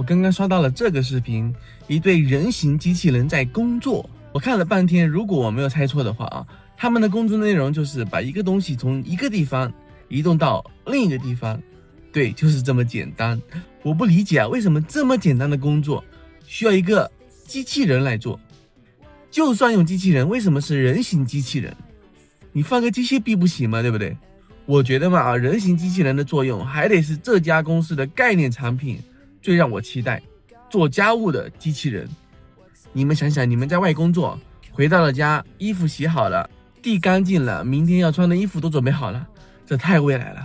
我刚刚刷到了这个视频，一对人形机器人在工作。我看了半天，如果我没有猜错的话啊，他们的工作内容就是把一个东西从一个地方移动到另一个地方。对，就是这么简单。我不理解啊，为什么这么简单的工作需要一个机器人来做？就算用机器人，为什么是人形机器人？你放个机械臂不行吗？对不对？我觉得嘛，人形机器人的作用还得是这家公司的概念产品最让我期待，做家务的机器人。你们想想，你们在外工作，回到了家，衣服洗好了，地干净了，明天要穿的衣服都准备好了，这太未来了。